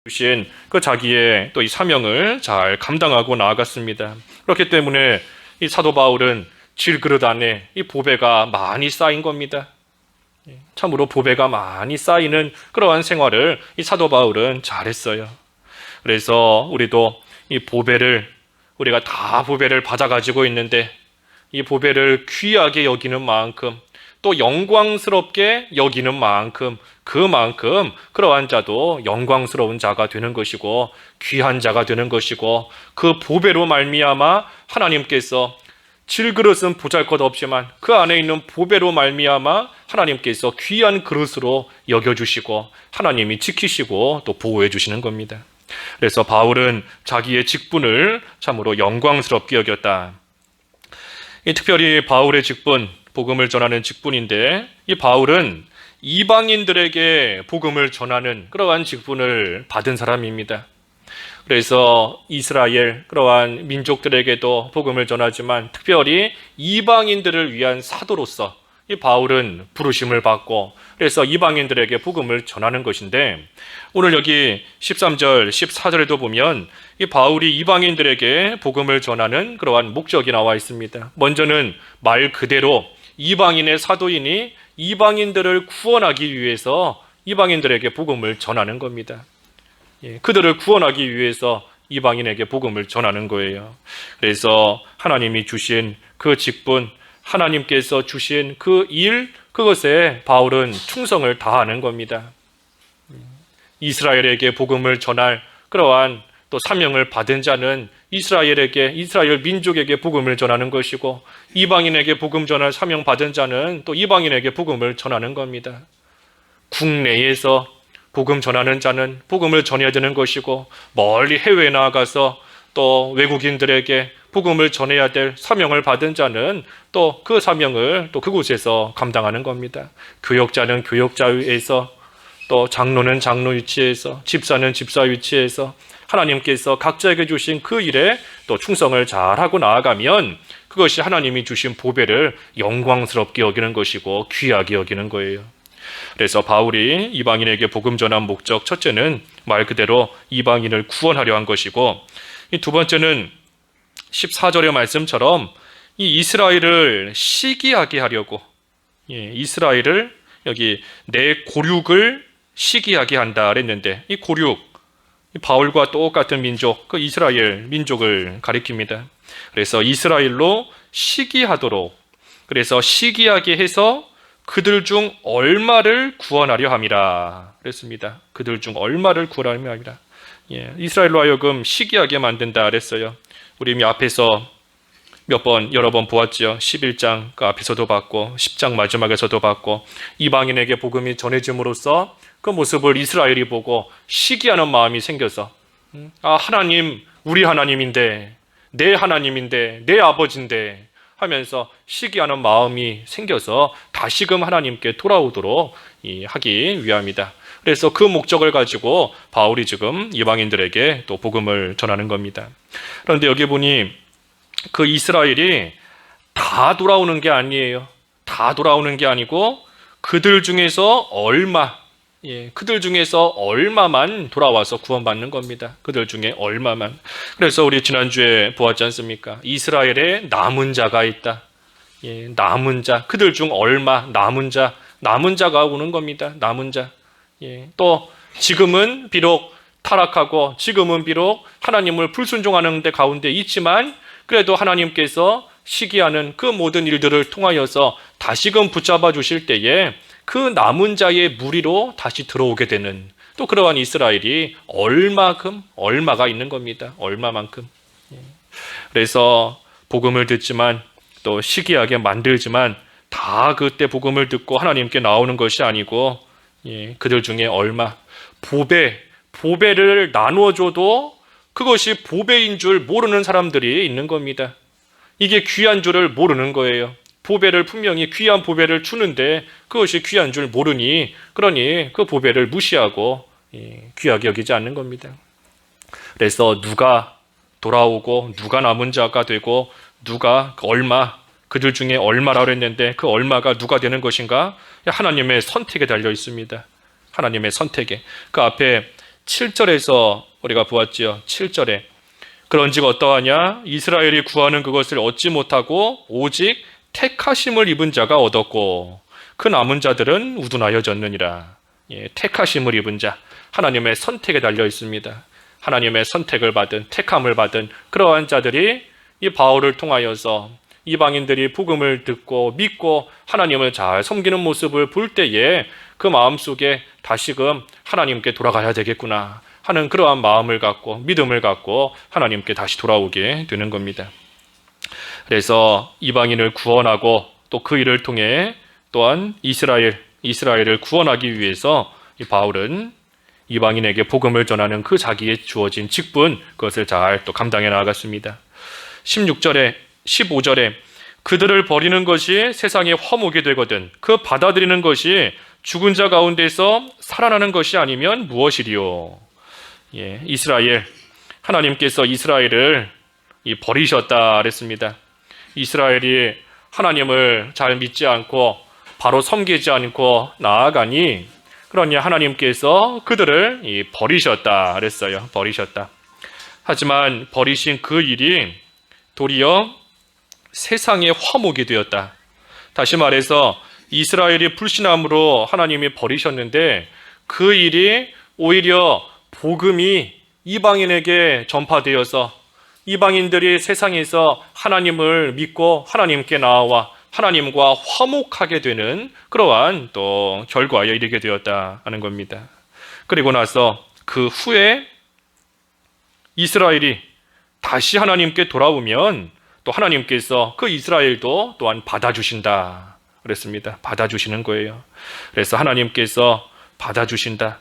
주신 그 자기의 또 이 사명을 잘 감당하고 나아갔습니다. 그렇기 때문에 이 사도 바울은 질그릇 안에 이 보배가 많이 쌓인 겁니다. 참으로 보배가 많이 쌓이는 그러한 생활을 이 사도 바울은 잘했어요. 그래서 우리도 이 보배를, 우리가 다 보배를 받아 가지고 있는데 이 보배를 귀하게 여기는 만큼, 또 영광스럽게 여기는 만큼, 그만큼 그러한 자도 영광스러운 자가 되는 것이고 귀한 자가 되는 것이고, 그 보배로 말미암아 하나님께서, 질그릇은 보잘것없지만 그 안에 있는 보배로 말미암아 하나님께서 귀한 그릇으로 여겨주시고 하나님이 지키시고 또 보호해 주시는 겁니다. 그래서 바울은 자기의 직분을 참으로 영광스럽게 여겼다. 특별히 바울의 직분, 복음을 전하는 직분인데, 이 바울은 이방인들에게 복음을 전하는 그러한 직분을 받은 사람입니다. 그래서 이스라엘 그러한 민족들에게도 복음을 전하지만 특별히 이방인들을 위한 사도로서 이 바울은 부르심을 받고, 그래서 이방인들에게 복음을 전하는 것인데, 오늘 여기 13절, 14절에도 보면 이 바울이 이방인들에게 복음을 전하는 그러한 목적이 나와 있습니다. 먼저는 말 그대로 이방인의 사도인이 이방인들을 구원하기 위해서 이방인들에게 복음을 전하는 겁니다. 그들을 구원하기 위해서 이방인에게 복음을 전하는 거예요. 그래서 하나님이 주신 그 직분, 하나님께서 주신 그 일, 그것에 바울은 충성을 다하는 겁니다. 이스라엘에게 복음을 전할 그러한 또 사명을 받은 자는 이스라엘에게, 이스라엘 민족에게 복음을 전하는 것이고, 이방인에게 복음 전할 사명 받은 자는 또 이방인에게 복음을 전하는 겁니다. 국내에서 복음 전하는 자는 복음을 전해야 되는 것이고, 멀리 해외에 나아가서 또 외국인들에게 복음을 전해야 될 사명을 받은 자는 또 그 사명을 또 그곳에서 감당하는 겁니다. 교역자는 교역자에서, 또 장로는 장로 위치에서, 집사는 집사 위치에서 하나님께서 각자에게 주신 그 일에 또 충성을 잘하고 나아가면 그것이 하나님이 주신 보배를 영광스럽게 여기는 것이고 귀하게 여기는 거예요. 그래서 바울이 이방인에게 복음 전한 목적, 첫째는 말 그대로 이방인을 구원하려 한 것이고, 이 두 번째는 14절의 말씀처럼 이 이스라엘을 시기하게 하려고, 이스라엘을 여기 내 고륙을 시기하게 한다 그랬는데, 이 고륙, 바울과 똑같은 민족, 그 이스라엘 민족을 가리킵니다. 그래서 이스라엘로 시기하도록, 그래서 시기하게 해서 그들 중 얼마를 구원하려 함이라 그랬습니다. 그들 중 얼마를 구원하려 함이라. 이스라엘로 하여금 시기하게 만든다 그랬어요. 우리 이미 앞에서 여러 번 보았죠. 11장 그 앞에서도 봤고 10장 마지막에서도 봤고, 이방인에게 복음이 전해짐으로써 그 모습을 이스라엘이 보고 시기하는 마음이 생겨서, 하나님, 우리 하나님인데, 내 하나님인데, 내 아버지인데 하면서 시기하는 마음이 생겨서 다시금 하나님께 돌아오도록 하기 위함이다. 그래서 그 목적을 가지고 바울이 지금 이방인들에게 또 복음을 전하는 겁니다. 그런데 여기 보니 그 이스라엘이 다 돌아오는 게 아니에요. 다 돌아오는 게 아니고 그들 중에서 그들 중에서 얼마만 돌아와서 구원받는 겁니다. 그들 중에 얼마만. 그래서 우리 지난주에 보았지 않습니까? 이스라엘에 남은 자가 있다. 남은 자, 그들 중 얼마, 남은 자가 오는 겁니다. 남은 자. 또 지금은 비록 타락하고 지금은 비록 하나님을 불순종하는 데 가운데 있지만, 그래도 하나님께서 시기하는 그 모든 일들을 통하여서 다시금 붙잡아 주실 때에 그 남은 자의 무리로 다시 들어오게 되는, 또 그러한 이스라엘이 얼마가 있는 겁니다. 얼마만큼. 그래서 복음을 듣지만 또 시기하게 만들지만 다 그때 복음을 듣고 하나님께 나오는 것이 아니고, 그들 중에 얼마, 보배를 나누어줘도 그것이 보배인 줄 모르는 사람들이 있는 겁니다. 이게 귀한 줄을 모르는 거예요. 보배를 분명히 귀한 보배를 주는데 그것이 귀한 줄 모르니, 그러니 그 보배를 무시하고 귀하게 여기지 않는 겁니다. 그래서 누가 돌아오고 누가 남은 자가 되고 누가 그들 중에 얼마라고 했는데 그 얼마가 누가 되는 것인가? 하나님의 선택에 달려 있습니다. 하나님의 선택에. 그 앞에 7절에서 우리가 보았지요. 7절에 그런즉 어떠하냐? 이스라엘이 구하는 그것을 얻지 못하고 오직 택하심을 입은 자가 얻었고 그 남은 자들은 우둔하여졌느니라. 택하심을 입은 자, 하나님의 선택에 달려 있습니다. 하나님의 선택을 받은, 택함을 받은 그러한 자들이 이 바울을 통하여서 이방인들이 복음을 듣고 믿고 하나님을 잘 섬기는 모습을 볼 때에 그 마음속에 다시금 하나님께 돌아가야 되겠구나 하는 그러한 마음을 갖고 믿음을 갖고 하나님께 다시 돌아오게 되는 겁니다. 그래서 이방인을 구원하고 또 그 일을 통해 또한 이스라엘을 구원하기 위해서 이 바울은 이방인에게 복음을 전하는 그 자기의 주어진 직분, 그것을 잘 또 감당해 나아갔습니다. 15절에 그들을 버리는 것이 세상의 화목이 되거든 그 받아들이는 것이 죽은 자 가운데서 살아나는 것이 아니면 무엇이리요? 이스라엘, 하나님께서 이스라엘을 버리셨다 그랬습니다. 이스라엘이 하나님을 잘 믿지 않고 바로 섬기지 않고 나아가니 그러니 하나님께서 그들을 버리셨다 그랬어요. 버리셨다. 하지만 버리신 그 일이 도리어 세상의 화목이 되었다. 다시 말해서 이스라엘이 불신함으로 하나님이 버리셨는데 그 일이 오히려 복음이 이방인에게 전파되어서 이방인들이 세상에서 하나님을 믿고 하나님께 나와 하나님과 화목하게 되는 그러한 또 결과에 이르게 되었다 하는 겁니다. 그리고 나서 그 후에 이스라엘이 다시 하나님께 돌아오면 또 하나님께서 그 이스라엘도 또한 받아주신다 그랬습니다. 받아주시는 거예요. 그래서 하나님께서 받아주신다.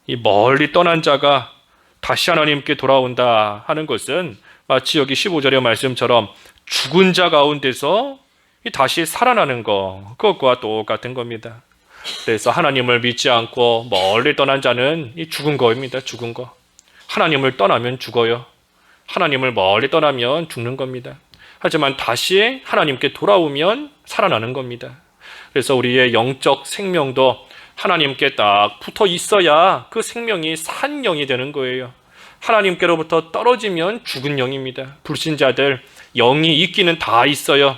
이 멀리 떠난 자가 다시 하나님께 돌아온다 하는 것은 마치 여기 15절의 말씀처럼 죽은 자 가운데서 다시 살아나는 거, 그것과 똑같은 겁니다. 그래서 하나님을 믿지 않고 멀리 떠난 자는 죽은 거입니다. 죽은 거. 하나님을 떠나면 죽어요. 하나님을 멀리 떠나면 죽는 겁니다. 하지만 다시 하나님께 돌아오면 살아나는 겁니다. 그래서 우리의 영적 생명도 하나님께 딱 붙어 있어야 그 생명이 산 영이 되는 거예요. 하나님께로부터 떨어지면 죽은 영입니다. 불신자들 영이 있기는 다 있어요.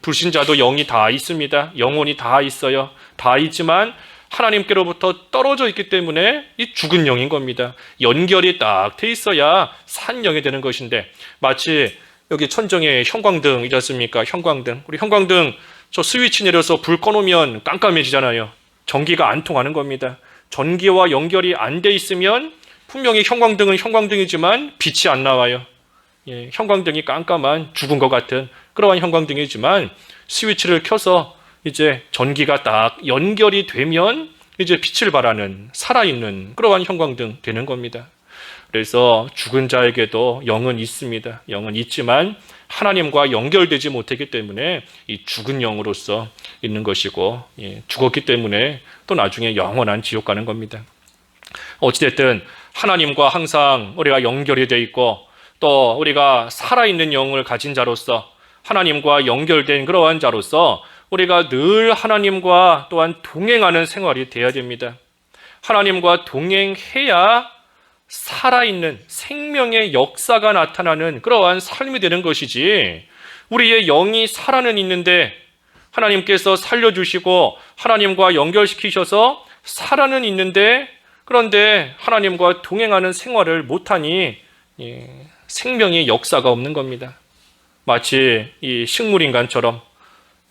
불신자도 영이 다 있습니다. 영혼이 다 있어요. 다 있지만 하나님께로부터 떨어져 있기 때문에 이 죽은 영인 겁니다. 연결이 딱 돼 있어야 산 영이 되는 것인데 마치 여기 천정에 형광등이지 않습니까? 형광등. 우리 형광등 저 스위치 내려서 불 꺼놓으면 깜깜해지잖아요. 전기가 안 통하는 겁니다. 전기와 연결이 안 돼 있으면 분명히 형광등은 형광등이지만 빛이 안 나와요. 형광등이 깜깜한 죽은 것 같은 그러한 형광등이지만 스위치를 켜서 이제 전기가 딱 연결이 되면 이제 빛을 발하는 살아있는 그러한 형광등 되는 겁니다. 그래서 죽은 자에게도 영은 있습니다. 영은 있지만 하나님과 연결되지 못했기 때문에 이 죽은 영으로서 있는 것이고 죽었기 때문에 또 나중에 영원한 지옥 가는 겁니다. 어찌됐든 하나님과 항상 우리가 연결이 되어 있고 또 우리가 살아있는 영을 가진 자로서 하나님과 연결된 그러한 자로서 우리가 늘 하나님과 또한 동행하는 생활이 되어야 됩니다. 하나님과 동행해야 살아있는 생명의 역사가 나타나는 그러한 삶이 되는 것이지 우리의 영이 살아는 있는데 하나님께서 살려주시고 하나님과 연결시키셔서 살아는 있는데 그런데 하나님과 동행하는 생활을 못하니 생명의 역사가 없는 겁니다. 마치 이 식물인간처럼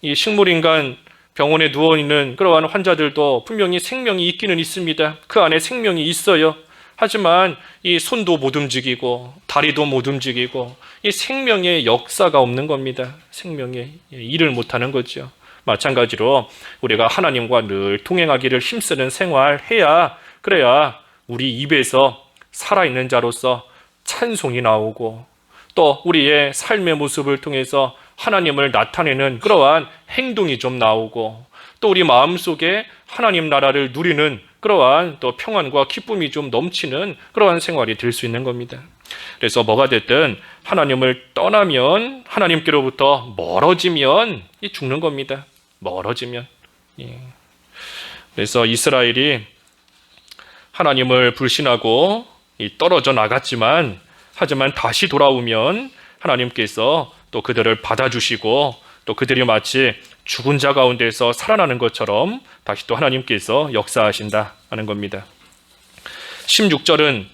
이 식물인간 병원에 누워있는 그러한 환자들도 분명히 생명이 있기는 있습니다. 그 안에 생명이 있어요. 하지만 이 손도 못 움직이고 다리도 못 움직이고 이 생명의 역사가 없는 겁니다. 생명의 일을 못하는 거죠. 마찬가지로 우리가 하나님과 늘 동행하기를 힘쓰는 생활해야 그래야 우리 입에서 살아있는 자로서 찬송이 나오고 또 우리의 삶의 모습을 통해서 하나님을 나타내는 그러한 행동이 좀 나오고 또 우리 마음속에 하나님 나라를 누리는 그러한 또 평안과 기쁨이 좀 넘치는 그러한 생활이 될 수 있는 겁니다. 그래서 뭐가 됐든 하나님을 떠나면 하나님께로부터 멀어지면 죽는 겁니다. 멀어지면. 그래서 이스라엘이 하나님을 불신하고 떨어져 나갔지만 하지만 다시 돌아오면 하나님께서 또 그들을 받아주시고 또 그들이 마치 죽은 자 가운데서 살아나는 것처럼 다시 또 하나님께서 역사하신다 하는 겁니다. 16절은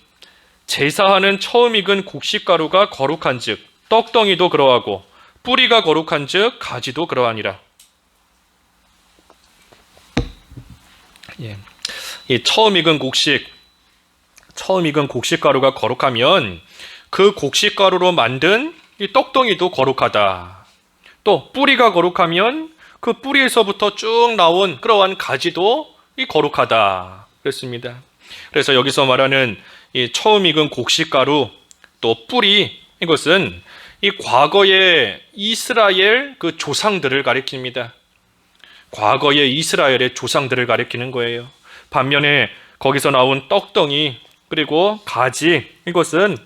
제사하는 처음 익은 곡식가루가 거룩한 즉 떡덩이도 그러하고 뿌리가 거룩한 즉 가지도 그러하니라. 이 처음 익은 곡식가루가 거룩하면 그 곡식가루로 만든 이 떡덩이도 거룩하다. 또 뿌리가 거룩하면 그 뿌리에서부터 쭉 나온 그러한 가지도 이 거룩하다 그랬습니다. 그래서 여기서 말하는 이 처음 익은 곡식가루 또 뿌리, 이것은 이 과거의 이스라엘 그 조상들을 가리킵니다. 과거의 이스라엘의 조상들을 가리키는 거예요. 반면에 거기서 나온 떡덩이 그리고 가지, 이것은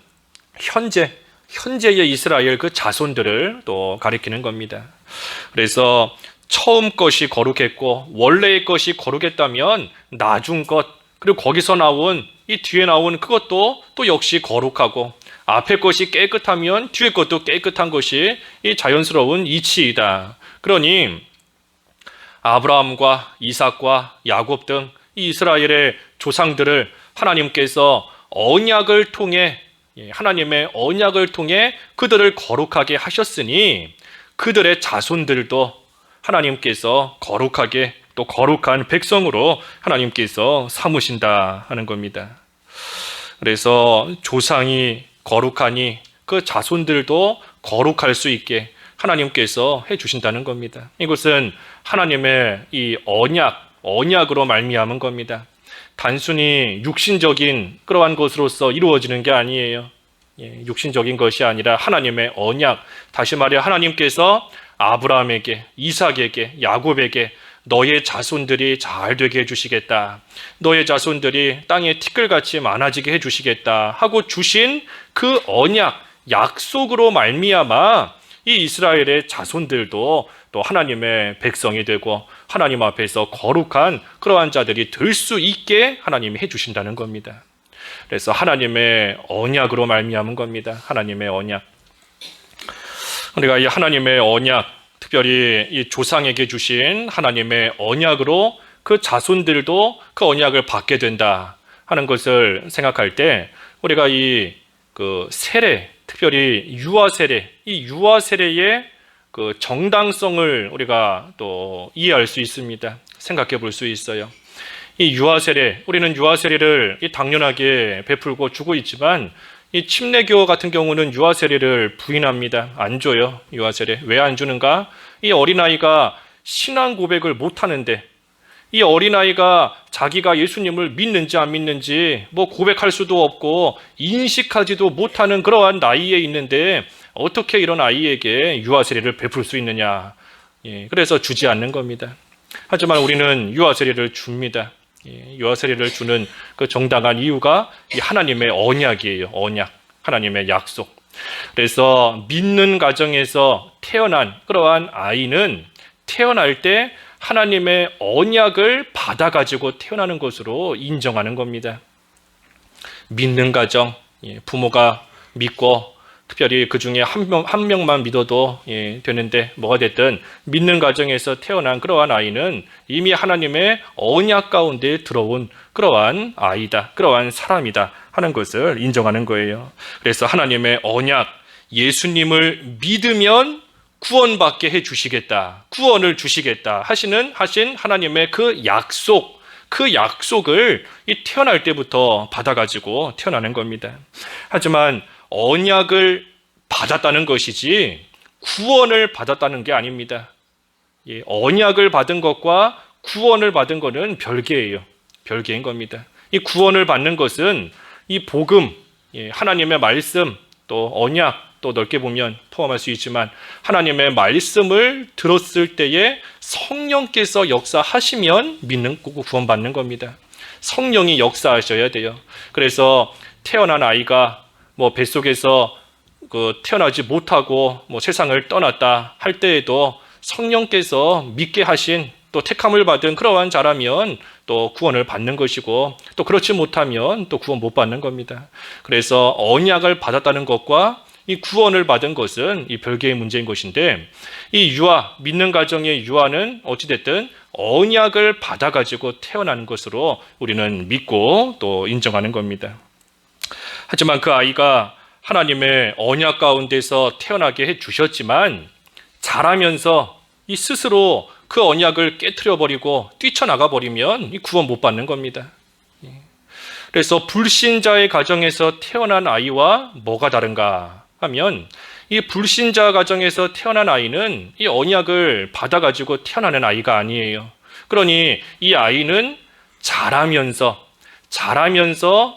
현재의 이스라엘 그 자손들을 또 가리키는 겁니다. 그래서 처음 것이 거룩했고 원래의 것이 거룩했다면 나중 것, 그리고 거기서 나온 이 뒤에 나온 그것도 또 역시 거룩하고 앞에 것이 깨끗하면 뒤에 것도 깨끗한 것이 이 자연스러운 이치이다. 그러니 아브라함과 이삭과 야곱 등 이 이스라엘의 조상들을 하나님께서 언약을 통해 하나님의 언약을 통해 그들을 거룩하게 하셨으니 그들의 자손들도 하나님께서 거룩하게 또 거룩한 백성으로 하나님께서 삼으신다 하는 겁니다. 그래서 조상이 거룩하니 그 자손들도 거룩할 수 있게 하나님께서 해주신다는 겁니다. 이것은 하나님의 이 언약으로 말미암은 겁니다. 단순히 육신적인 그러한 것으로서 이루어지는 게 아니에요. 육신적인 것이 아니라 하나님의 언약, 다시 말해 하나님께서 아브라함에게, 이삭에게, 야곱에게 너의 자손들이 잘 되게 해주시겠다, 너의 자손들이 땅에 티끌같이 많아지게 해주시겠다 하고 주신 그 언약, 약속으로 말미암아 이 이스라엘의 자손들도 또 하나님의 백성이 되고 하나님 앞에서 거룩한 그러한 자들이 될 수 있게 하나님이 해주신다는 겁니다. 그래서 하나님의 언약으로 말미암은 겁니다. 하나님의 언약. 우리가 이 하나님의 언약, 특별히 이 조상에게 주신 하나님의 언약으로 그 자손들도 그 언약을 받게 된다 하는 것을 생각할 때 우리가 이 그 세례, 특별히 유아 세례, 이 유아 세례의 그 정당성을 우리가 또 이해할 수 있습니다. 생각해 볼 수 있어요. 이 유아 세례, 우리는 유아 세례를 당연하게 베풀고 주고 있지만 이 침례교 같은 경우는 유아 세례를 부인합니다. 안 줘요. 유아 세례. 왜 안 주는가? 이 어린아이가 신앙 고백을 못 하는데, 이 어린아이가 자기가 예수님을 믿는지 안 믿는지 뭐 고백할 수도 없고 인식하지도 못하는 그러한 나이에 있는데 어떻게 이런 아이에게 유아 세례를 베풀 수 있느냐? 그래서 주지 않는 겁니다. 하지만 우리는 유아 세례를 줍니다. 유아 세례를 주는 그 정당한 이유가 이 하나님의 언약이에요. 언약, 하나님의 약속. 그래서 믿는 가정에서 태어난 그러한 아이는 태어날 때 하나님의 언약을 받아가지고 태어나는 것으로 인정하는 겁니다. 믿는 가정, 부모가 믿고 특별히 그 중에 한 명만 믿어도 되는데 뭐가 됐든 믿는 가정에서 태어난 그러한 아이는 이미 하나님의 언약 가운데 들어온 그러한 아이다, 그러한 사람이다 하는 것을 인정하는 거예요. 그래서 하나님의 언약, 예수님을 믿으면 구원받게 해주시겠다, 구원을 주시겠다 하신 하나님의 그 약속을 이 태어날 때부터 받아가지고 태어나는 겁니다. 하지만 언약을 받았다는 것이지 구원을 받았다는 게 아닙니다. 언약을 받은 것과 구원을 받은 것은 별개예요. 별개인 겁니다. 이 구원을 받는 것은 이 복음, 하나님의 말씀, 또 언약, 또 넓게 보면 포함할 수 있지만 하나님의 말씀을 들었을 때에 성령께서 역사하시면 믿는 거고 구원받는 겁니다. 성령이 역사하셔야 돼요. 그래서 태어난 아이가 뭐 뱃속에서 태어나지 못하고 뭐 세상을 떠났다 할 때에도 성령께서 믿게 하신 또 택함을 받은 그러한 자라면 또 구원을 받는 것이고, 또 그렇지 못하면 또 구원 못 받는 겁니다. 그래서 언약을 받았다는 것과 이 구원을 받은 것은 이 별개의 문제인 것인데, 이 유아, 믿는 가정의 유아는 어찌됐든 언약을 받아가지고 태어나는 것으로 우리는 믿고 또 인정하는 겁니다. 하지만 그 아이가 하나님의 언약 가운데서 태어나게 해주셨지만, 자라면서 이 스스로 그 언약을 깨트려 버리고 뛰쳐나가 버리면 이 구원 못 받는 겁니다. 그래서 불신자의 가정에서 태어난 아이와 뭐가 다른가 하면, 이 불신자 가정에서 태어난 아이는 이 언약을 받아가지고 태어나는 아이가 아니에요. 그러니 이 아이는 자라면서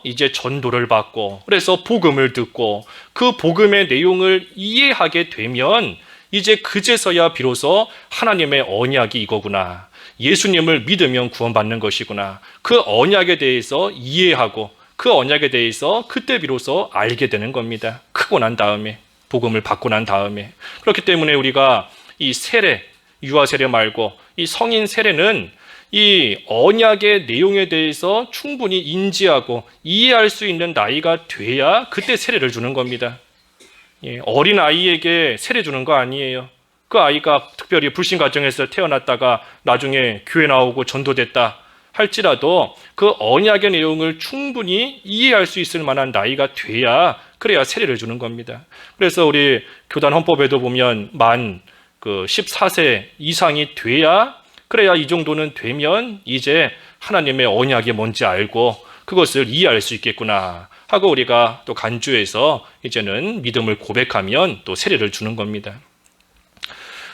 이제 전도를 받고, 그래서 복음을 듣고 그 복음의 내용을 이해하게 되면 이제 그제서야 비로소 하나님의 언약이 이거구나, 예수님을 믿으면 구원받는 것이구나, 그 언약에 대해서 이해하고 그 언약에 대해서 그때 비로소 알게 되는 겁니다. 크고 난 다음에, 복음을 받고 난 다음에. 그렇기 때문에 우리가 이 세례, 유아 세례 말고 이 성인 세례는 이 언약의 내용에 대해서 충분히 인지하고 이해할 수 있는 나이가 돼야 그때 세례를 주는 겁니다. 어린 아이에게 세례 주는 거 아니에요. 그 아이가 특별히 불신 가정에서 태어났다가 나중에 교회 나오고 전도됐다 할지라도 그 언약의 내용을 충분히 이해할 수 있을 만한 나이가 돼야, 그래야 세례를 주는 겁니다. 그래서 우리 교단 헌법에도 보면 만 14세 이상이 돼야, 그래야 이 정도는 되면 이제 하나님의 언약이 뭔지 알고 그것을 이해할 수 있겠구나 하고 우리가 또 간주해서 이제는 믿음을 고백하면 또 세례를 주는 겁니다.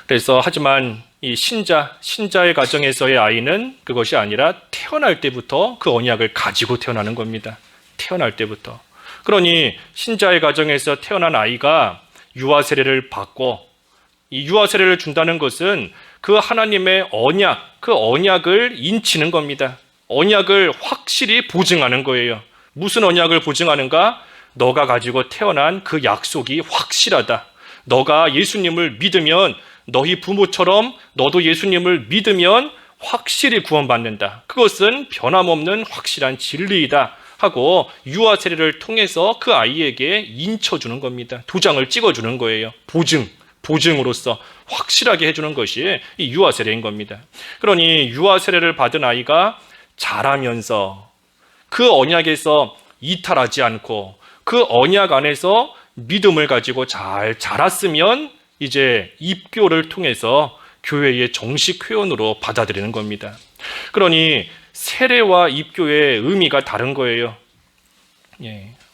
그래서 하지만 이 신자의 가정에서의 아이는 그것이 아니라 태어날 때부터 그 언약을 가지고 태어나는 겁니다. 태어날 때부터. 그러니 신자의 가정에서 태어난 아이가 유아 세례를 받고, 이 유아 세례를 준다는 것은 그 하나님의 언약, 그 언약을 인치는 겁니다. 언약을 확실히 보증하는 거예요. 무슨 언약을 보증하는가? 너가 가지고 태어난 그 약속이 확실하다. 너가 예수님을 믿으면, 너희 부모처럼 너도 예수님을 믿으면 확실히 구원받는다. 그것은 변함없는 확실한 진리이다 하고 유아 세례를 통해서 그 아이에게 인쳐주는 겁니다. 도장을 찍어주는 거예요. 보증으로서 확실하게 해주는 것이 이 유아 세례인 겁니다. 그러니 유아 세례를 받은 아이가 자라면서 그 언약에서 이탈하지 않고 그 언약 안에서 믿음을 가지고 잘 자랐으면 이제 입교를 통해서 교회의 정식 회원으로 받아들이는 겁니다. 그러니 세례와 입교의 의미가 다른 거예요.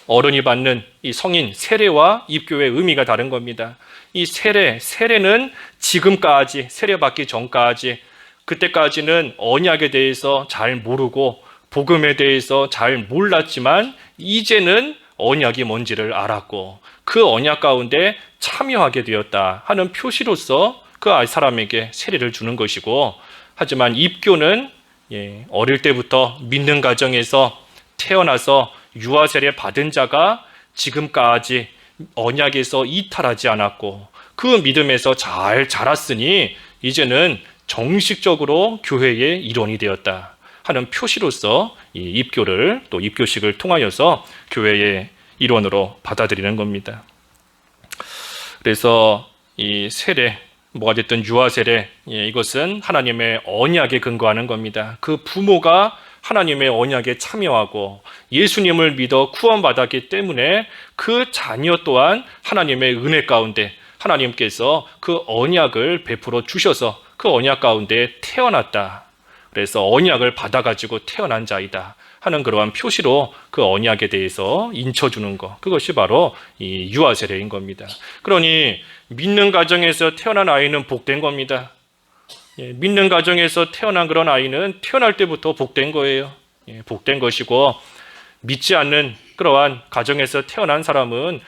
어른이 받는 이 성인 세례와 입교의 의미가 다른 겁니다. 이 세례는 지금까지, 세례받기 전까지, 그때까지는 언약에 대해서 잘 모르고 복음에 대해서 잘 몰랐지만 이제는 언약이 뭔지를 알았고 그 언약 가운데 참여하게 되었다 하는 표시로서 그 사람에게 세례를 주는 것이고, 하지만 입교는 어릴 때부터 믿는 가정에서 태어나서 유아 세례 받은 자가 지금까지 언약에서 이탈하지 않았고 그 믿음에서 잘 자랐으니 이제는 정식적으로 교회의 일원이 되었다 하는 표시로서 이 입교를, 또 입교식을 통하여서 교회의 일원으로 받아들이는 겁니다. 그래서 이 세례, 뭐가 됐든 유아 세례, 이것은 하나님의 언약에 근거하는 겁니다. 그 부모가 하나님의 언약에 참여하고 예수님을 믿어 구원받았기 때문에 그 자녀 또한 하나님의 은혜 가운데 하나님께서 그 언약을 베풀어 주셔서 그 언약 가운데 태어났다. 그래서 언약을 받아가지고 태어난 자이다 하는 그러한 표시로 그 언약에 대해서 인쳐주는 것, 그것이 바로 이 유아 세례인 겁니다. 그러니 믿는 가정에서 태어난 아이는 복된 겁니다. 믿는 가정에서 태어난 그런 아이는 태어날 때부터 복된 거예요. 복된 것이고, 믿지 않는 그러한 가정에서 태어난 사람은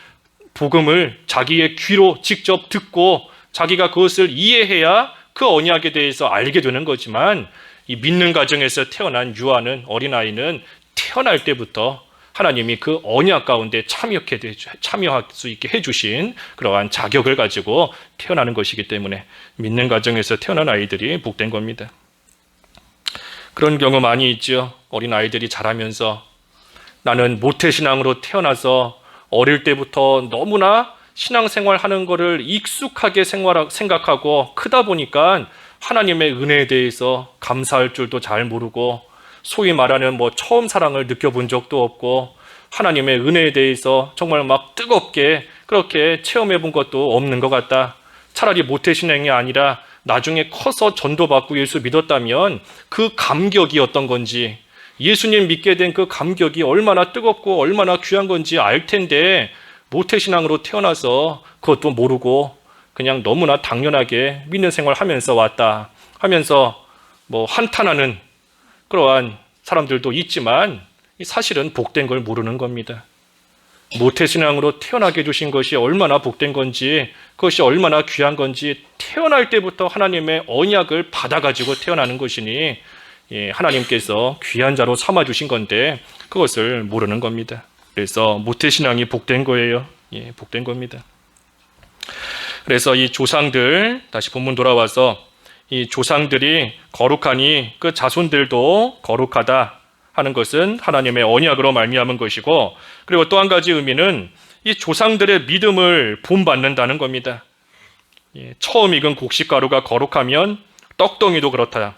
복음을 자기의 귀로 직접 듣고 자기가 그것을 이해해야 그 언약에 대해서 알게 되는 거지만, 이 믿는 가정에서 태어난 유아는, 어린아이는 태어날 때부터 하나님이 그 언약 가운데 참여할 수 있게 해주신 그러한 자격을 가지고 태어나는 것이기 때문에 믿는 가정에서 태어난 아이들이 복된 겁니다. 그런 경우 많이 있죠. 어린 아이들이 자라면서 나는 모태신앙으로 태어나서 어릴 때부터 너무나 신앙생활 하는 거를 익숙하게 생각하고 크다 보니까 하나님의 은혜에 대해서 감사할 줄도 잘 모르고 소위 말하는 처음 사랑을 느껴본 적도 없고 하나님의 은혜에 대해서 정말 막 뜨겁게 그렇게 체험해 본 것도 없는 것 같다. 차라리 모태신앙이 아니라 나중에 커서 전도받고 예수 믿었다면 그 감격이 어떤 건지, 예수님 믿게 된 그 감격이 얼마나 뜨겁고 얼마나 귀한 건지 알 텐데 모태신앙으로 태어나서 그것도 모르고 그냥 너무나 당연하게 믿는 생활하면서 왔다 하면서 한탄하는 그러한 사람들도 있지만 사실은 복된 걸 모르는 겁니다. 모태신앙으로 태어나게 해주신 것이 얼마나 복된 건지, 그것이 얼마나 귀한 건지 태어날 때부터 하나님의 언약을 받아가지고 태어나는 것이니 하나님께서 귀한 자로 삼아주신 건데 그것을 모르는 겁니다. 그래서 모태신앙이 복된 거예요. 복된 겁니다. 그래서 이 조상들, 다시 본문 돌아와서 이 조상들이 거룩하니 그 자손들도 거룩하다 하는 것은 하나님의 언약으로 말미암은 것이고, 그리고 또 한 가지 의미는 이 조상들의 믿음을 본받는다는 겁니다. 처음 익은 곡식가루가 거룩하면 떡덩이도 그렇다.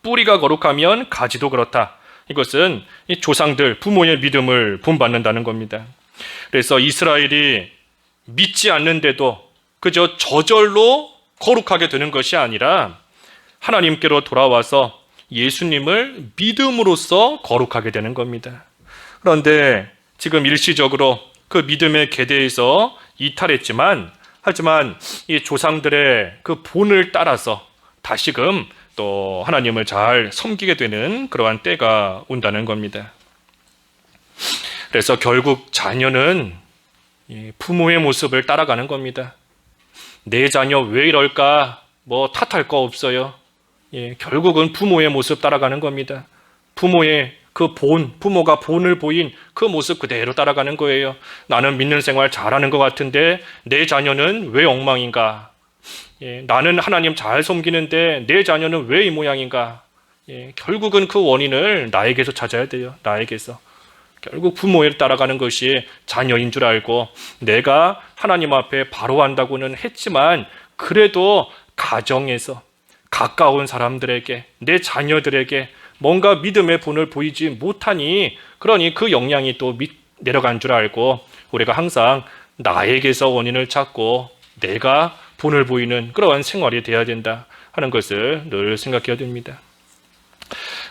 뿌리가 거룩하면 가지도 그렇다. 이것은 이 조상들, 부모의 믿음을 본받는다는 겁니다. 그래서 이스라엘이 믿지 않는데도 그저 저절로 거룩하게 되는 것이 아니라 하나님께로 돌아와서 예수님을 믿음으로써 거룩하게 되는 겁니다. 그런데 지금 일시적으로 그 믿음의 계대에서 이탈했지만, 하지만 이 조상들의 그 본을 따라서 다시금 또 하나님을 잘 섬기게 되는 그러한 때가 온다는 겁니다. 그래서 결국 자녀는 부모의 모습을 따라가는 겁니다. 내 자녀 왜 이럴까? 탓할 거 없어요. 결국은 부모의 모습 따라가는 겁니다. 부모의 그 부모가 본을 보인 그 모습 그대로 따라가는 거예요. 나는 믿는 생활 잘하는 것 같은데 내 자녀는 왜 엉망인가? 나는 하나님 잘 섬기는데 내 자녀는 왜 이 모양인가? 결국은 그 원인을 나에게서 찾아야 돼요. 나에게서. 결국 부모를 따라가는 것이 자녀인 줄 알고 내가 하나님 앞에 바로 한다고는 했지만 그래도 가정에서 가까운 사람들에게, 내 자녀들에게 뭔가 믿음의 본을 보이지 못하니, 그러니 그 영향이 또 내려간 줄 알고 우리가 항상 나에게서 원인을 찾고 내가 본을 보이는 그러한 생활이 되어야 된다 하는 것을 늘 생각해야 됩니다.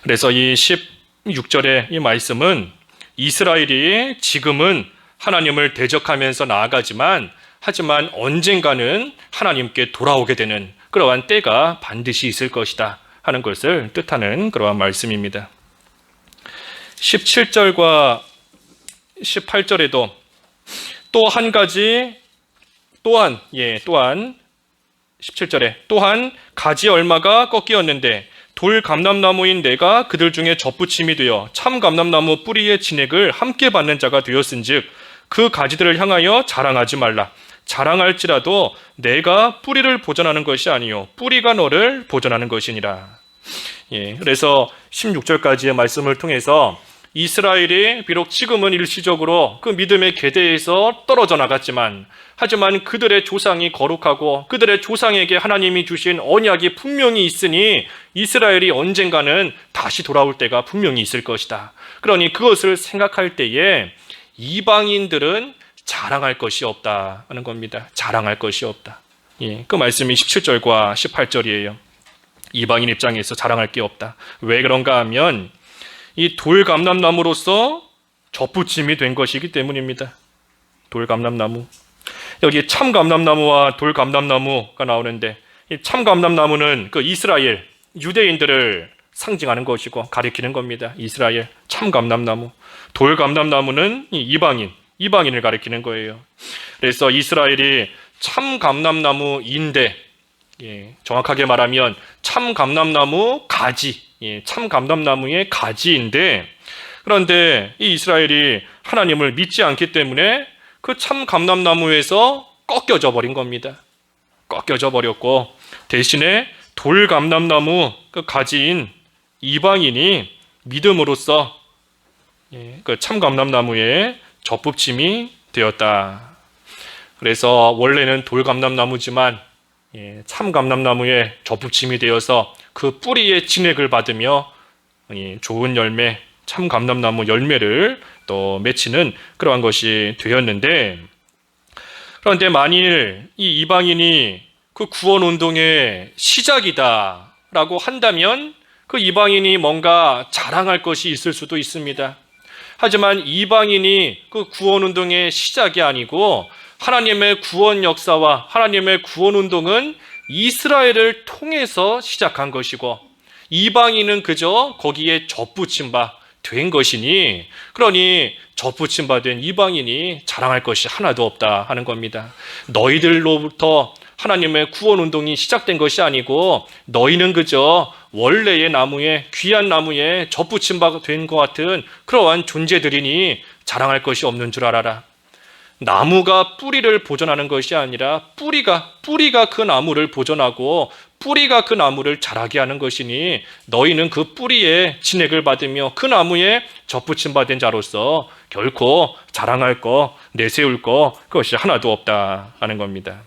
그래서 이 16절의 이 말씀은 이스라엘이 지금은 하나님을 대적하면서 나아가지만 하지만 언젠가는 하나님께 돌아오게 되는 그러한 때가 반드시 있을 것이다 하는 것을 뜻하는 그러한 말씀입니다. 17절과 18절에도 또 한 가지 또한 17절에 또한 가지 얼마가 꺾이었는데 돌 감람나무인 내가 그들 중에 젖붙임이 되어 참 감람나무 뿌리의 진액을 함께 받는 자가 되었은즉 그 가지들을 향하여 자랑하지 말라. 자랑할지라도 내가 뿌리를 보존하는 것이 아니요 뿌리가 너를 보존하는 것이니라. 그래서 16절까지의 말씀을 통해서 이스라엘이 비록 지금은 일시적으로 그 믿음의 계대에서 떨어져 나갔지만 하지만 그들의 조상이 거룩하고 그들의 조상에게 하나님이 주신 언약이 분명히 있으니 이스라엘이 언젠가는 다시 돌아올 때가 분명히 있을 것이다. 그러니 그것을 생각할 때에 이방인들은 자랑할 것이 없다 하는 겁니다. 자랑할 것이 없다. 그 말씀이 17절과 18절이에요. 이방인 입장에서 자랑할 게 없다. 왜 그런가 하면 이 돌감람나무로서 젖붙임이 된 것이기 때문입니다. 돌감람나무. 여기 참감람나무와 돌감람나무가 나오는데 이 참감람나무는 그 이스라엘, 유대인들을 상징하는 것이고 가리키는 겁니다. 이스라엘, 참감람나무. 돌감람나무는 이방인을 가리키는 거예요. 그래서 이스라엘이 참감람나무인데 정확하게 말하면 참감람나무 가지, 참감람나무의 가지인데, 그런데 이 이스라엘이 하나님을 믿지 않기 때문에 그 참감람나무에서 꺾여져 버린 겁니다. 꺾여져 버렸고 대신에 돌감람나무 그 가지인 이방인이 믿음으로써 그 참감람나무의 젖붙임이 되었다. 그래서 원래는 돌감람나무지만 참감람나무의 젖붙임이 되어서 그 뿌리의 진액을 받으며 좋은 열매, 참감람나무 열매를 또 맺히는 그러한 것이 되었는데, 그런데 만일 이 이방인이 그 구원운동의 시작이다라고 한다면 그 이방인이 뭔가 자랑할 것이 있을 수도 있습니다. 하지만 이방인이 그 구원운동의 시작이 아니고 하나님의 구원 역사와 하나님의 구원운동은 이스라엘을 통해서 시작한 것이고 이방인은 그저 거기에 젖붙임 바 된 것이니, 그러니 젖붙임 바 된 이방인이 자랑할 것이 하나도 없다 하는 겁니다. 너희들로부터 하나님의 구원운동이 시작된 것이 아니고 너희는 그저 원래의 나무에, 귀한 나무에 젖붙임 바 된 것 같은 그러한 존재들이니 자랑할 것이 없는 줄 알아라. 나무가 뿌리를 보존하는 것이 아니라 뿌리가 그 나무를 보존하고 뿌리가 그 나무를 자라게 하는 것이니 너희는 그 뿌리의 진액을 받으며 그 나무에 젖붙임 받은 자로서 결코 자랑할 거, 내세울 거 그것이 하나도 없다 하는 겁니다.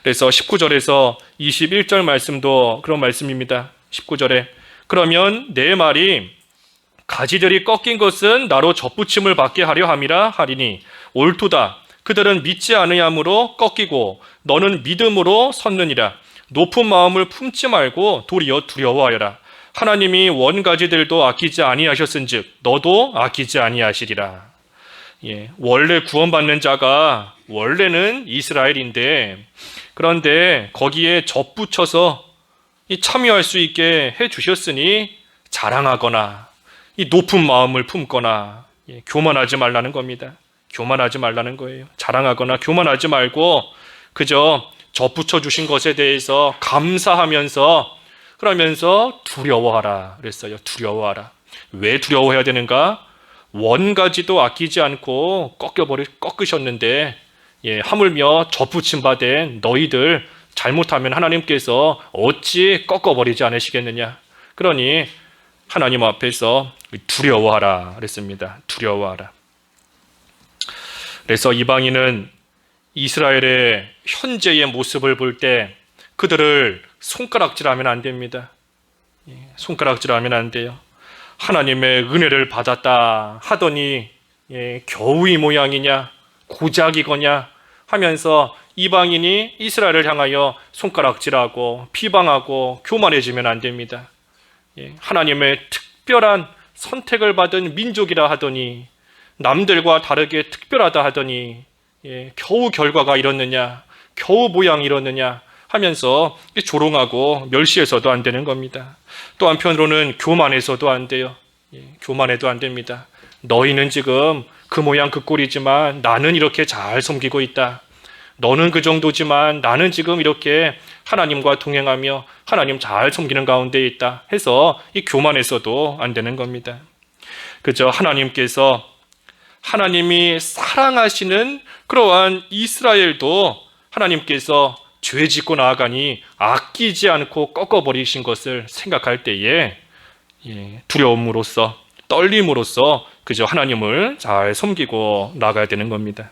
그래서 19절에서 21절 말씀도 그런 말씀입니다. 19절에 그러면 내 말이 가지들이 꺾인 것은 나로 젖붙임을 받게 하려 함이라 하리니 옳도다. 그들은 믿지 아니함으로 꺾이고 너는 믿음으로 섰느니라. 높은 마음을 품지 말고 도리어 두려워하여라. 하나님이 원가지들도 아끼지 아니하셨은즉 너도 아끼지 아니하시리라. 원래 구원받는 자가 원래는 이스라엘인데, 그런데 거기에 젖붙여서 참여할 수 있게 해주셨으니 자랑하거나 이 높은 마음을 품거나 교만하지 말라는 겁니다. 교만하지 말라는 거예요. 자랑하거나 교만하지 말고 그저 젖붙여 주신 것에 대해서 감사하면서 그러면서 두려워하라 그랬어요. 두려워하라. 왜 두려워해야 되는가? 원가지도 아끼지 않고 꺾으셨는데 하물며 젖붙임 받은 너희들 잘못하면 하나님께서 어찌 꺾어버리지 않으시겠느냐. 그러니 하나님 앞에서 두려워하라 그랬습니다. 두려워하라. 그래서 이방인은 이스라엘의 현재의 모습을 볼 때 그들을 손가락질하면 안 됩니다. 손가락질하면 안 돼요. 하나님의 은혜를 받았다 하더니 겨우 이 모양이냐, 고작이거냐 하면서 이방인이 이스라엘을 향하여 손가락질하고 비방하고 교만해지면 안 됩니다. 하나님의 특별한 선택을 받은 민족이라 하더니 남들과 다르게 특별하다 하더니 겨우 결과가 이렇느냐, 겨우 모양이 이렇느냐 하면서 조롱하고 멸시해서도 안 되는 겁니다. 또 한편으로는 교만해서도 안 돼요. 교만해도 안 됩니다. 너희는 지금 그 모양 그 꼴이지만 나는 이렇게 잘 섬기고 있다. 너는 그 정도지만 나는 지금 이렇게 하나님과 동행하며 하나님 잘 섬기는 가운데 있다 해서 이 교만해서도 안 되는 겁니다. 그저 하나님이 사랑하시는 그러한 이스라엘도 하나님께서 죄 짓고 나아가니 아끼지 않고 꺾어버리신 것을 생각할 때에 두려움으로써 떨림으로써 그저 하나님을 잘 섬기고 나가야 되는 겁니다.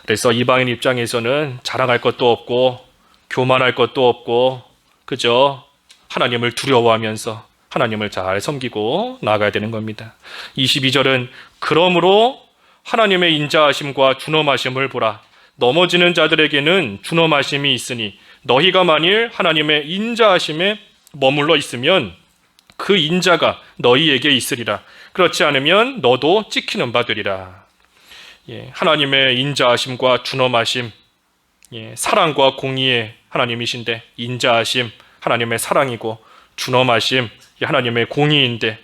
그래서 이방인 입장에서는 자랑할 것도 없고 교만할 것도 없고 그저 하나님을 두려워하면서 하나님을 잘 섬기고 나가야 되는 겁니다. 22절은 그러므로 하나님의 인자하심과 준엄하심을 보라. 넘어지는 자들에게는 준엄하심이 있으니 너희가 만일 하나님의 인자하심에 머물러 있으면 그 인자가 너희에게 있으리라. 그렇지 않으면 너도 찍히는 바 되리라. 하나님의 인자하심과 준엄하심, 사랑과 공의의 하나님이신데 인자하심 하나님의 사랑이고 준엄하심 하나님의 공의인데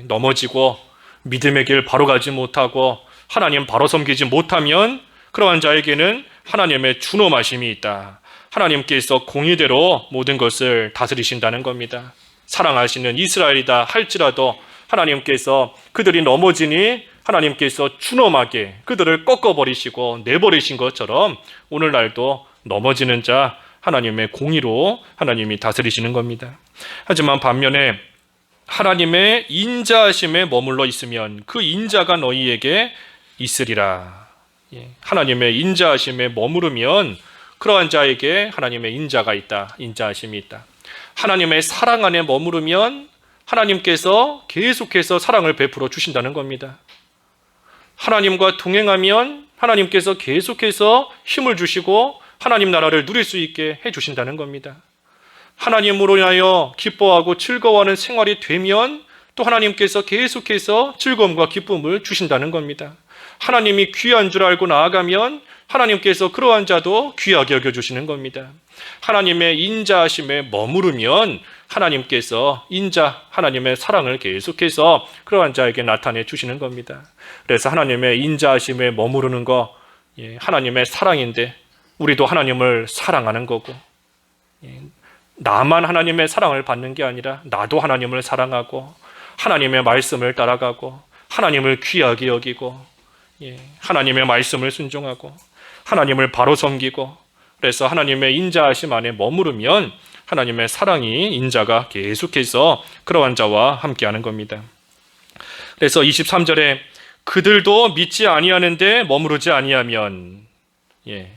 넘어지고 믿음의 길 바로 가지 못하고 하나님 바로 섬기지 못하면 그러한 자에게는 하나님의 준엄하심이 있다. 하나님께서 공의대로 모든 것을 다스리신다는 겁니다. 사랑하시는 이스라엘이다 할지라도 하나님께서 그들이 넘어지니 하나님께서 준엄하게 그들을 꺾어버리시고 내버리신 것처럼 오늘날도 넘어지는 자 하나님의 공의로 하나님이 다스리시는 겁니다. 하지만 반면에 하나님의 인자하심에 머물러 있으면 그 인자가 너희에게 있으리라. 하나님의 인자하심에 머무르면 그러한 자에게 하나님의 인자가 있다, 인자하심이 있다. 하나님의 사랑 안에 머무르면 하나님께서 계속해서 사랑을 베풀어 주신다는 겁니다. 하나님과 동행하면 하나님께서 계속해서 힘을 주시고 하나님 나라를 누릴 수 있게 해주신다는 겁니다. 하나님으로 인하여 기뻐하고 즐거워하는 생활이 되면 또 하나님께서 계속해서 즐거움과 기쁨을 주신다는 겁니다. 하나님이 귀한 줄 알고 나아가면 하나님께서 그러한 자도 귀하게 여겨주시는 겁니다. 하나님의 인자하심에 머무르면 하나님께서 하나님의 사랑을 계속해서 그러한 자에게 나타내 주시는 겁니다. 그래서 하나님의 인자하심에 머무르는 거 하나님의 사랑인데 우리도 하나님을 사랑하는 거고, 나만 하나님의 사랑을 받는 게 아니라 나도 하나님을 사랑하고 하나님의 말씀을 따라가고 하나님을 귀하게 여기고 하나님의 말씀을 순종하고 하나님을 바로 섬기고, 그래서 하나님의 인자하심 안에 머무르면 하나님의 사랑이 인자가 계속해서 그러한 자와 함께하는 겁니다. 그래서 23절에 그들도 믿지 아니하는데 머무르지 아니하면,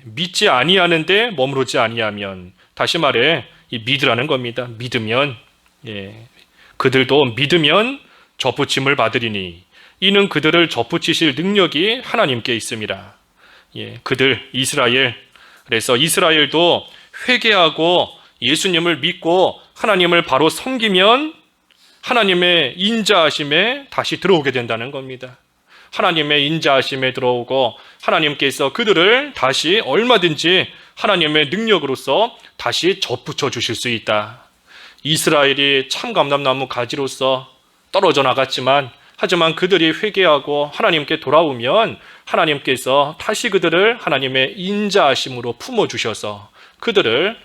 믿지 아니하는데 머무르지 아니하면, 다시 말해 이 믿으라는 겁니다. 믿으면, 그들도 믿으면 접붙임을 받으리니 이는 그들을 접붙이실 능력이 하나님께 있습니다. 그들 이스라엘, 그래서 이스라엘도 회개하고 예수님을 믿고 하나님을 바로 섬기면 하나님의 인자하심에 다시 들어오게 된다는 겁니다. 하나님의 인자하심에 들어오고 하나님께서 그들을 다시 얼마든지 하나님의 능력으로서 다시 접붙여 주실 수 있다. 이스라엘이 참감람나무 가지로서 떨어져 나갔지만 하지만 그들이 회개하고 하나님께 돌아오면 하나님께서 다시 그들을 하나님의 인자하심으로 품어주셔서 그들을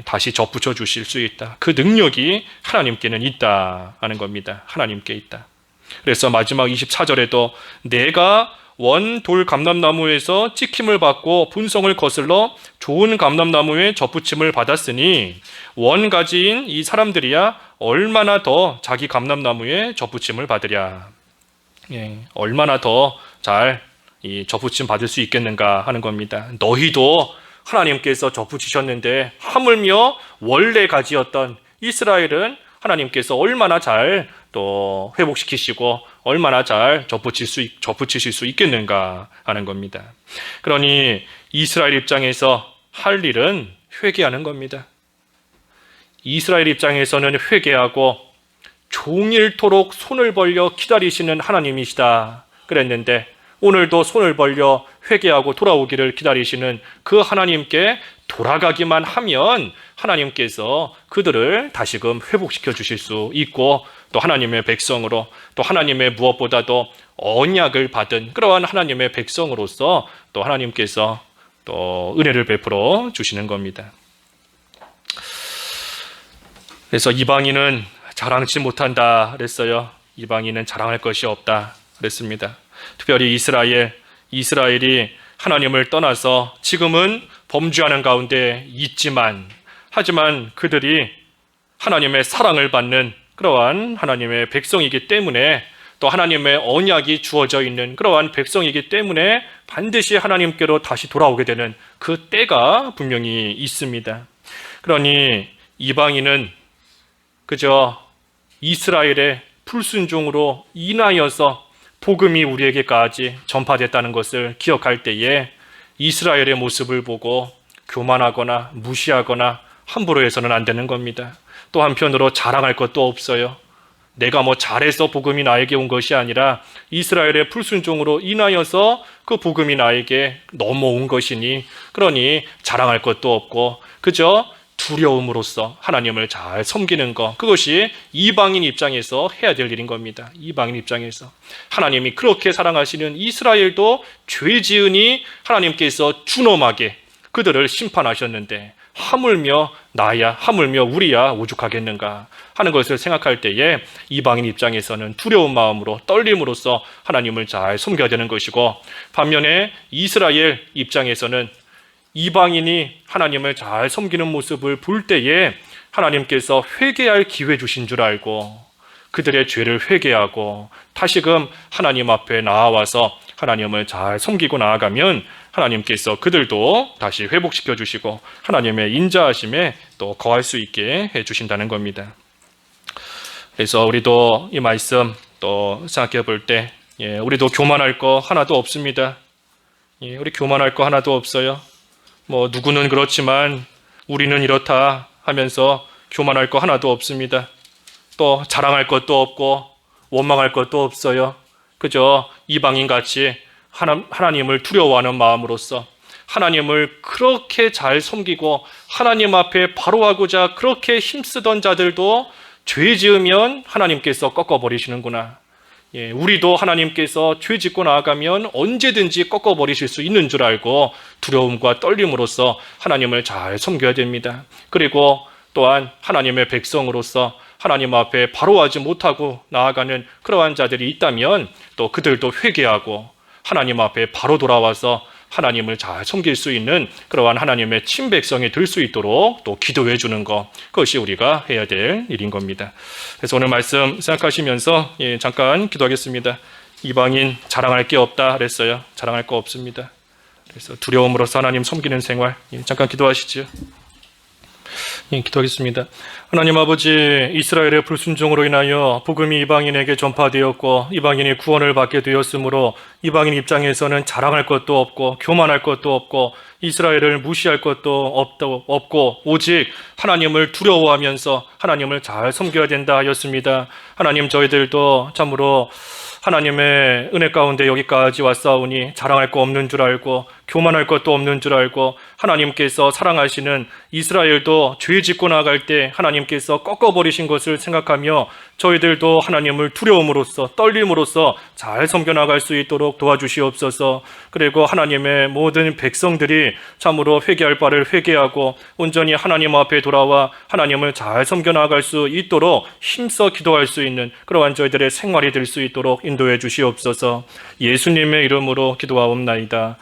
다시 접붙여 주실 수 있다. 그 능력이 하나님께는 있다 하는 겁니다. 하나님께 있다. 그래서 마지막 24절에도 내가 원 돌 감람나무에서 찍힘을 받고 분성을 거슬러 좋은 감람나무에 접붙임을 받았으니 원 가지인 이 사람들이야 얼마나 더 자기 감람나무에 접붙임을 받으랴. 얼마나 더 잘 이 접붙임 받을 수 있겠는가 하는 겁니다. 너희도 하나님께서 접붙이셨는데 하물며 원래 가지였던 이스라엘은 하나님께서 얼마나 잘 또 회복시키시고 얼마나 잘 접붙이실 수 있겠는가 하는 겁니다. 그러니 이스라엘 입장에서 할 일은 회개하는 겁니다. 이스라엘 입장에서는 회개하고 종일토록 손을 벌려 기다리시는 하나님이시다 그랬는데 오늘도 손을 벌려 회개하고 돌아오기를 기다리시는 그 하나님께 돌아가기만 하면 하나님께서 그들을 다시금 회복시켜 주실 수 있고 또 하나님의 백성으로 또 하나님의 무엇보다도 언약을 받은 그러한 하나님의 백성으로서 또 하나님께서 또 은혜를 베풀어 주시는 겁니다. 그래서 이방인은 자랑치 못한다 그랬어요. 이방인은 자랑할 것이 없다 그랬습니다. 특별히 이스라엘이 하나님을 떠나서 지금은 범죄하는 가운데 있지만 하지만 그들이 하나님의 사랑을 받는 그러한 하나님의 백성이기 때문에 또 하나님의 언약이 주어져 있는 그러한 백성이기 때문에 반드시 하나님께로 다시 돌아오게 되는 그 때가 분명히 있습니다. 그러니 이방인은 그저 이스라엘의 불순종으로 인하여서 복음이 우리에게까지 전파됐다는 것을 기억할 때에 이스라엘의 모습을 보고 교만하거나 무시하거나 함부로 해서는 안 되는 겁니다. 또 한편으로 자랑할 것도 없어요. 내가 잘해서 복음이 나에게 온 것이 아니라 이스라엘의 불순종으로 인하여서 그 복음이 나에게 넘어온 것이니 그러니 자랑할 것도 없고 그저 두려움으로써 하나님을 잘 섬기는 것, 그것이 이방인 입장에서 해야 될 일인 겁니다. 이방인 입장에서 하나님이 그렇게 사랑하시는 이스라엘도 죄 지으니 하나님께서 준엄하게 그들을 심판하셨는데 하물며 나야 하물며 우리야 오죽하겠는가 하는 것을 생각할 때에 이방인 입장에서는 두려운 마음으로 떨림으로써 하나님을 잘 섬겨야 되는 것이고, 반면에 이스라엘 입장에서는 이방인이 하나님을 잘 섬기는 모습을 볼 때에 하나님께서 회개할 기회 주신 줄 알고 그들의 죄를 회개하고 다시금 하나님 앞에 나와서 하나님을 잘 섬기고 나아가면 하나님께서 그들도 다시 회복시켜 주시고 하나님의 인자하심에 또 거할 수 있게 해 주신다는 겁니다. 그래서 우리도 이 말씀 또 생각해 볼 때 우리도 교만할 거 하나도 없습니다. 우리 교만할 거 하나도 없어요. 뭐 누구는 그렇지만 우리는 이렇다 하면서 교만할 거 하나도 없습니다. 또 자랑할 것도 없고 원망할 것도 없어요. 그저 이방인같이 하나님을 두려워하는 마음으로써 하나님을 그렇게 잘 섬기고 하나님 앞에 바로 하고자 그렇게 힘쓰던 자들도 죄 지으면 하나님께서 꺾어버리시는구나. 우리도 하나님께서 죄 짓고 나아가면 언제든지 꺾어버리실 수 있는 줄 알고 두려움과 떨림으로써 하나님을 잘 섬겨야 됩니다. 그리고 또한 하나님의 백성으로서 하나님 앞에 바로 하지 못하고 나아가는 그러한 자들이 있다면 또 그들도 회개하고 하나님 앞에 바로 돌아와서 하나님을 잘 섬길 수 있는 그러한 하나님의 친백성이 될 수 있도록 또 기도해 주는 것, 그것이 우리가 해야 될 일인 겁니다. 그래서 오늘 말씀 생각하시면서 잠깐 기도하겠습니다. 이방인 자랑할 게 없다 그랬어요. 자랑할 거 없습니다. 그래서 두려움으로써 하나님 섬기는 생활, 잠깐 기도하시죠. 기도하겠습니다. 하나님 아버지, 이스라엘의 불순종으로 인하여 복음이 이방인에게 전파되었고 이방인이 구원을 받게 되었으므로 이방인 입장에서는 자랑할 것도 없고 교만할 것도 없고 이스라엘을 무시할 것도 없고 오직 하나님을 두려워하면서 하나님을 잘 섬겨야 된다 하였습니다. 하나님, 저희들도 참으로 하나님의 은혜 가운데 여기까지 왔사오니 자랑할 거 없는 줄 알고 교만할 것도 없는 줄 알고 하나님께서 사랑하시는 이스라엘도 죄 짓고 나아갈 때 하나님께서 꺾어버리신 것을 생각하며 저희들도 하나님을 두려움으로써 떨림으로써 잘 섬겨나갈 수 있도록 도와주시옵소서. 그리고 하나님의 모든 백성들이 참으로 회개할 바를 회개하고 온전히 하나님 앞에 돌아와 하나님을 잘 섬겨나갈 수 있도록 힘써 기도할 수 있는 그러한 저희들의 생활이 될 수 있도록 인도해 주시옵소서. 예수님의 이름으로 기도하옵나이다.